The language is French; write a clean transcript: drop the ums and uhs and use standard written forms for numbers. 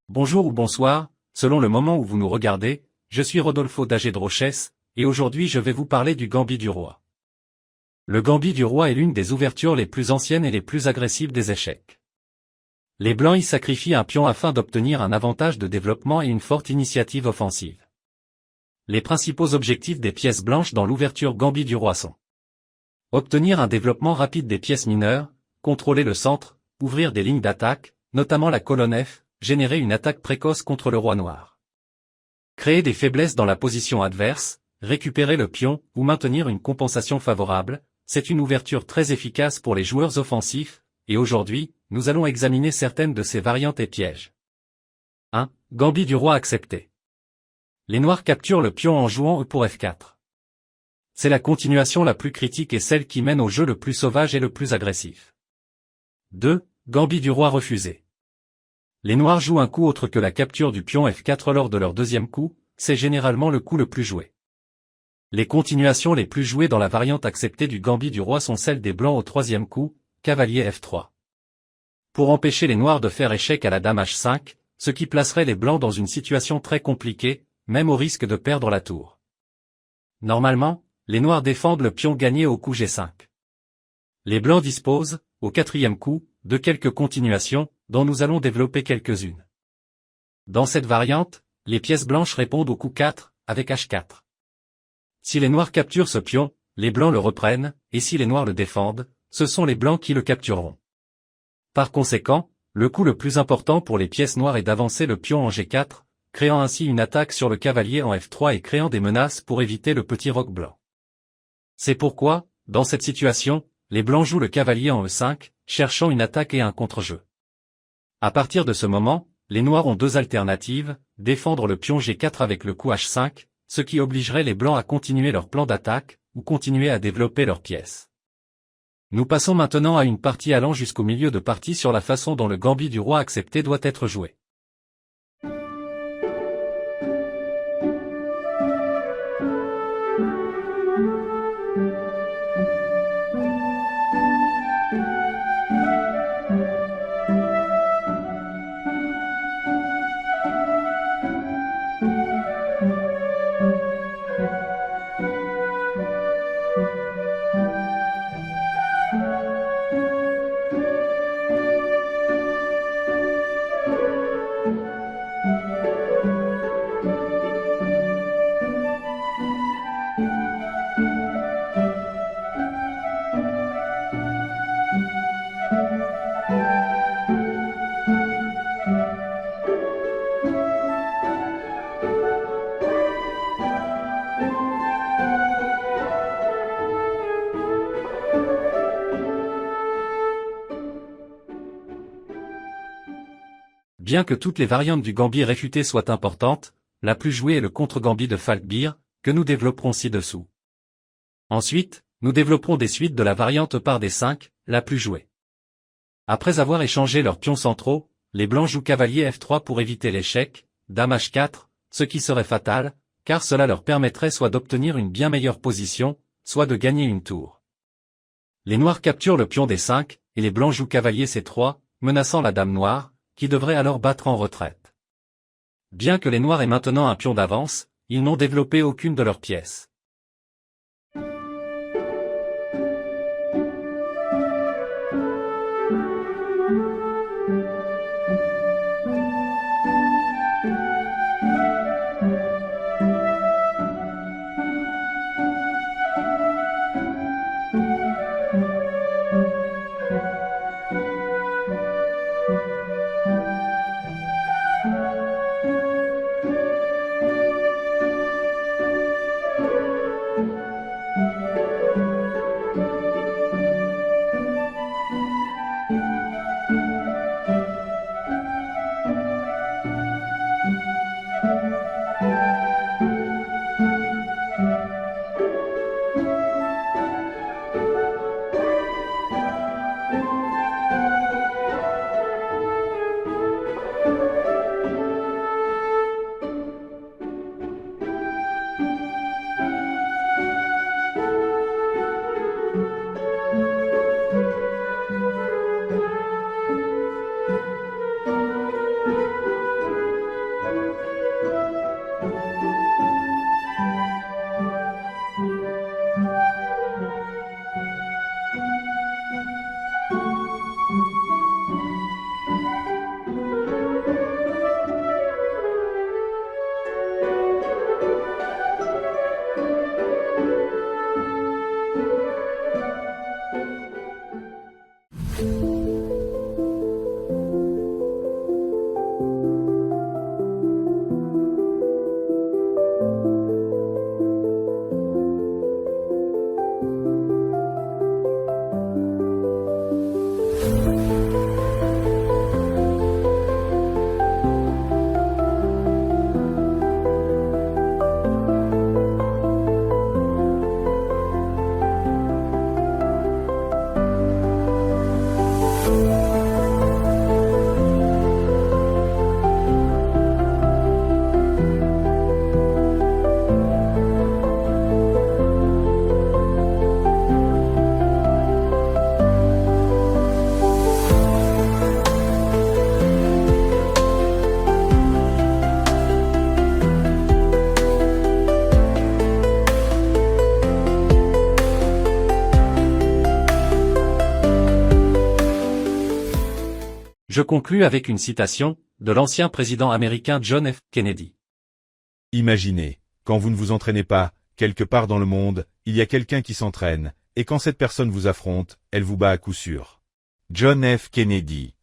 Bonjour ou bonsoir, selon le moment où vous nous regardez, je suis Rodolfo d'Agedroches, et aujourd'hui je vais vous parler du gambit du roi. Le gambit du roi est l'une des ouvertures les plus anciennes et les plus agressives des échecs. Les blancs y sacrifient un pion afin d'obtenir un avantage de développement et une forte initiative offensive. Les principaux objectifs des pièces blanches dans l'ouverture gambit du roi sont obtenir un développement rapide des pièces mineures, contrôler le centre, ouvrir des lignes d'attaque, notamment la colonne F, générer une attaque précoce contre le roi noir. Créer des faiblesses dans la position adverse, récupérer le pion ou maintenir une compensation favorable, c'est une ouverture très efficace pour les joueurs offensifs, et aujourd'hui, nous allons examiner certaines de ces variantes et pièges. 1. Gambit du roi accepté. Les noirs capturent le pion en jouant E pour F4. C'est la continuation la plus critique et celle qui mène au jeu le plus sauvage et le plus agressif. 2. Gambit du roi refusé. Les noirs jouent un coup autre que la capture du pion F4 lors de leur deuxième coup, c'est généralement le coup le plus joué. Les continuations les plus jouées dans la variante acceptée du gambit du roi sont celles des blancs au troisième coup, cavalier F3. Pour empêcher les noirs de faire échec à la dame H5, ce qui placerait les blancs dans une situation très compliquée, même au risque de perdre la tour. Normalement, les noirs défendent le pion gagné au coup G5. Les blancs disposent, au quatrième coup, de quelques continuations, dont nous allons développer quelques-unes. Dans cette variante, les pièces blanches répondent au coup 4, avec H4. Si les noirs capturent ce pion, les blancs le reprennent, et si les noirs le défendent, ce sont les blancs qui le captureront. Par conséquent, le coup le plus important pour les pièces noires est d'avancer le pion en G4, créant ainsi une attaque sur le cavalier en F3 et créant des menaces pour éviter le petit roc blanc. C'est pourquoi, dans cette situation, les blancs jouent le cavalier en E5, cherchant une attaque et un contre-jeu. À partir de ce moment, les noirs ont deux alternatives, défendre le pion G4 avec le coup H5, ce qui obligerait les blancs à continuer leur plan d'attaque, ou continuer à développer leurs pièces. Nous passons maintenant à une partie allant jusqu'au milieu de partie sur la façon dont le gambit du roi accepté doit être joué. Bien que toutes les variantes du gambit réfuté soient importantes, la plus jouée est le contre-gambit de Falkbeer, que nous développerons ci-dessous. Ensuite, nous développerons des suites de la variante par D5, la plus jouée. Après avoir échangé leurs pions centraux, les blancs jouent cavalier F3 pour éviter l'échec, dame H4, ce qui serait fatal, car cela leur permettrait soit d'obtenir une bien meilleure position, soit de gagner une tour. Les noirs capturent le pion D5, et les blancs jouent cavalier C3, menaçant la dame noire, qui devrait alors battre en retraite. Bien que les noirs aient maintenant un pion d'avance, ils n'ont développé aucune de leurs pièces. Je conclus avec une citation de l'ancien président américain John F. Kennedy. Imaginez, quand vous ne vous entraînez pas, quelque part dans le monde, il y a quelqu'un qui s'entraîne, et quand cette personne vous affronte, elle vous bat à coup sûr. John F. Kennedy.